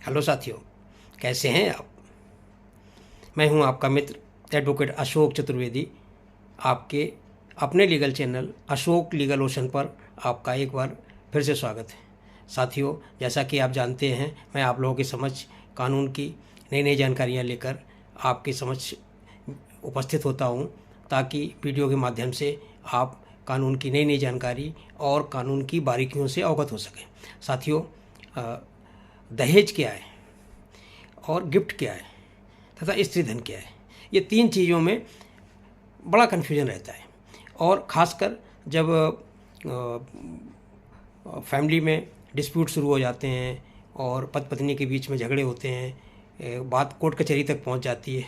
Hello साथियों, कैसे हैं आप। मैं हूं आपका मित्र एडवोकेट अशोक चतुर्वेदी। आपके अपने legal channel Ashok legal ocean पर आपका एक बार फिर से स्वागत है। साथियों, जैसा कि आप जानते हैं, मैं आप लोगों की समझ कानून की नई नई जानकारियां लेकर आपकी समझ उपस्थित होता हूं, ताकि वीडियो के माध्यम से आप कानून की नई नई जानकारी और कानून की बारीकियों से अवगत हो सकें। साथियों, दहेज क्या है और गिफ्ट क्या है तथा स्त्री धन क्या है, ये तीन चीज़ों में बड़ा कन्फ्यूजन रहता है। और ख़ासकर जब फैमिली में डिस्प्यूट शुरू हो जाते हैं और पति पत्नी के बीच में झगड़े होते हैं, बात कोर्ट कचहरी तक पहुंच जाती है,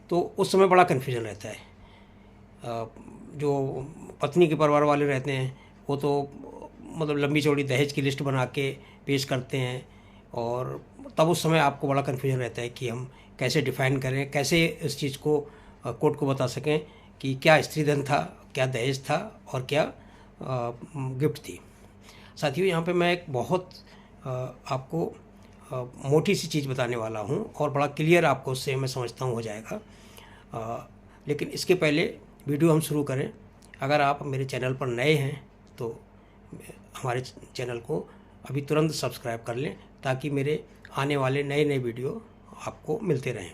तो उस समय बड़ा कन्फ्यूजन रहता है। जो पत्नी के परिवार वाले रहते हैं वो तो मतलब लंबी चौड़ी दहेज की लिस्ट बना के पेश करते हैं, और तब उस समय आपको बड़ा कन्फ्यूजन रहता है कि हम कैसे डिफ़ाइन करें, कैसे इस चीज़ को कोर्ट को बता सकें कि क्या स्त्रीधन था, क्या दहेज था और क्या गिफ्ट थी। साथियों, यहाँ पे मैं एक बहुत आपको मोटी सी चीज़ बताने वाला हूँ और बड़ा क्लियर आपको उससे मैं समझता हूँ हो जाएगा। लेकिन इसके पहले वीडियो हम शुरू करें, अगर आप मेरे चैनल पर नए हैं तो हमारे चैनल को अभी तुरंत सब्सक्राइब कर लें, ताकि मेरे आने वाले नए नए वीडियो आपको मिलते रहें,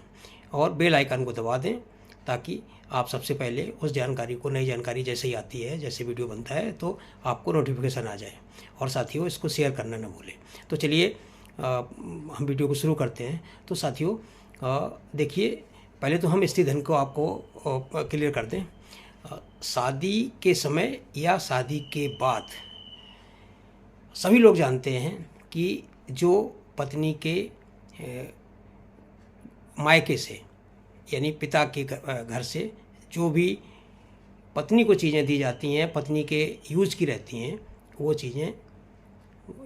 और बेल आइकन को दबा दें ताकि आप सबसे पहले उस जानकारी को, नई जानकारी जैसे ही आती है, जैसे वीडियो बनता है, तो आपको नोटिफिकेशन आ जाए। और साथियों, इसको शेयर करना न भूलें। तो चलिए हम वीडियो को शुरू करते हैं। तो साथियों, देखिए, पहले तो हम स्त्री धन को आपको क्लियर कर दें। शादी के समय या शादी के बाद सभी लोग जानते हैं कि जो पत्नी के मायके से, यानी पिता के घर से जो भी पत्नी को चीज़ें दी जाती हैं, पत्नी के यूज की रहती हैं, वो चीज़ें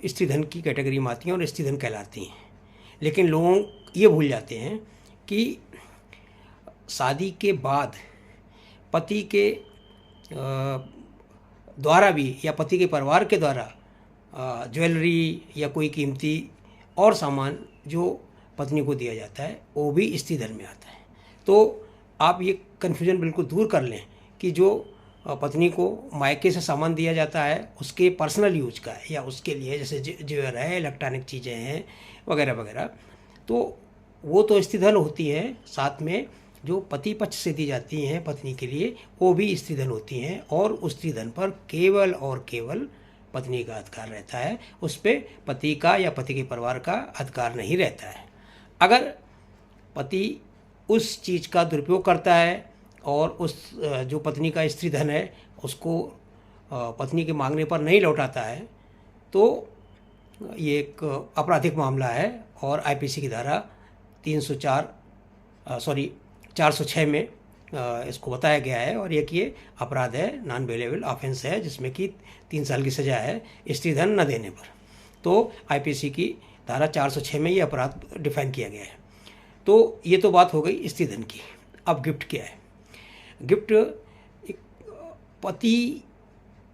स्त्री धन की कैटेगरी में आती हैं और स्त्री धन कहलाती हैं। लेकिन लोग ये भूल जाते हैं कि शादी के बाद पति के द्वारा भी, या पति के परिवार के द्वारा ज्वेलरी या कोई कीमती और सामान जो पत्नी को दिया जाता है, वो भी स्त्री धन में आता है। तो आप ये कन्फ्यूजन बिल्कुल दूर कर लें कि जो पत्नी को मायके से सामान दिया जाता है उसके पर्सनल यूज का है, या उसके लिए जैसे ज्वेलर है, इलेक्ट्रॉनिक चीज़ें हैं वगैरह वगैरह, तो वो तो स्त्री धन होती है। साथ में जो पति पक्ष से दी जाती हैं पत्नी के लिए, वो भी स्त्री धन होती हैं, और उस स्त्री धन पर केवल और केवल पत्नी का अधिकार रहता है, उस पर पति का या पति के परिवार का अधिकार नहीं रहता है। अगर पति उस चीज़ का दुरुपयोग करता है और उस जो पत्नी का स्त्री धन है उसको पत्नी के मांगने पर नहीं लौटाता है, तो ये एक आपराधिक मामला है, और आईपीसी की धारा 406 में इसको बताया गया है, और एक ये अपराध है, नॉन बेलेबल ऑफेंस है, जिसमें कि 3 साल की सज़ा है स्त्री धन न देने पर। तो आईपीसी की धारा 406 में ये अपराध डिफाइन किया गया है। तो ये तो बात हो गई स्त्री धन की। अब गिफ्ट क्या है। गिफ्ट एक पति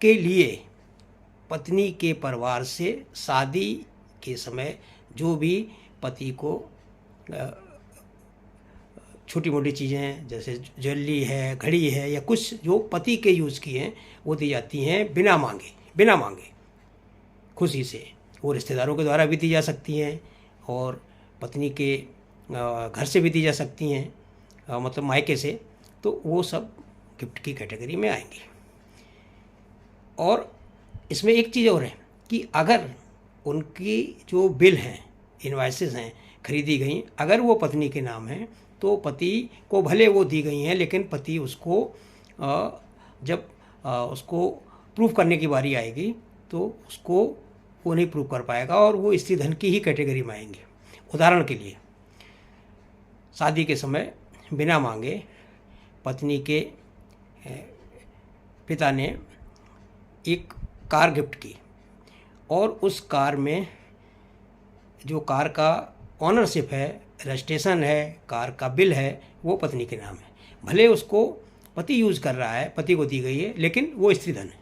के लिए पत्नी के परिवार से शादी के समय जो भी पति को छोटी मोटी चीज़ें जैसे ज्वेलरी है, घड़ी है, या कुछ जो पति के यूज़ की हैं, वो दी जाती हैं बिना मांगे खुशी से। वो रिश्तेदारों के द्वारा भी दी जा सकती हैं और पत्नी के घर से भी दी जा सकती हैं, मतलब मायके से। तो वो सब गिफ्ट की कैटेगरी में आएंगी। और इसमें एक चीज़ और है कि अगर उनकी जो बिल हैं, इनवाइसेस हैं, खरीदी गई, अगर वो पत्नी के नाम हैं, तो पति को भले वो दी गई हैं, लेकिन पति उसको जब उसको प्रूफ करने की बारी आएगी तो उसको वो नहीं प्रूव कर पाएगा, और वो स्त्री धन की ही कैटेगरी में आएंगे। उदाहरण के लिए, शादी के समय बिना मांगे पत्नी के पिता ने एक कार गिफ्ट की, और उस कार में जो कार का ऑनरशिप है, रजिस्ट्रेशन है, कार का बिल है, वो पत्नी के नाम है। भले उसको पति यूज़ कर रहा है, पति को दी गई है, लेकिन वो स्त्री धन है।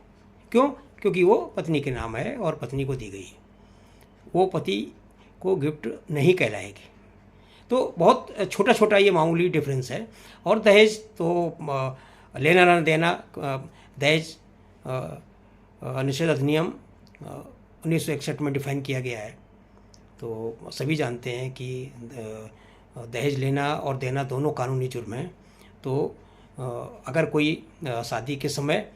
क्यों? क्योंकि वो पत्नी के नाम है और पत्नी को दी गई है। वो पति को गिफ्ट नहीं कहलाएगी। तो बहुत छोटा छोटा ये मामूली डिफरेंस है। और दहेज तो लेना ना देना, दहेज निषेध अधिनियम 1961 में डिफाइन किया गया है। तो सभी जानते हैं कि दहेज लेना और देना दोनों कानूनी जुर्म हैं। तो अगर कोई शादी के समय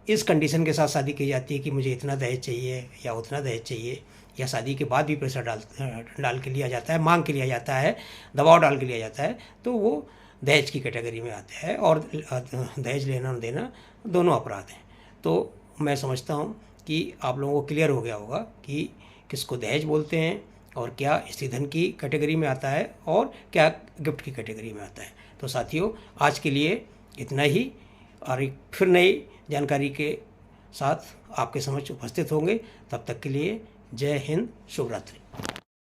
इस कंडीशन के साथ शादी की जाती है कि मुझे इतना दहेज चाहिए या उतना दहेज चाहिए, या शादी के बाद भी पैसा डाल के लिया जाता है, मांग के लिया जाता है, दबाव डाल के लिया जाता है, तो वो दहेज की कैटेगरी में आता है। और दहेज लेना और देना दोनों अपराध हैं। तो मैं समझता हूँ कि आप लोगों को क्लियर हो गया होगा कि किसको दहेज बोलते हैं और क्या स्त्रीधन की कैटेगरी में आता है और क्या गिफ्ट की कैटेगरी में आता है। तो साथियों, आज के लिए इतना ही, और एक फिर नई जानकारी के साथ आपके समक्ष उपस्थित होंगे। तब तक के लिए जय हिंद, शुभ रात्रि।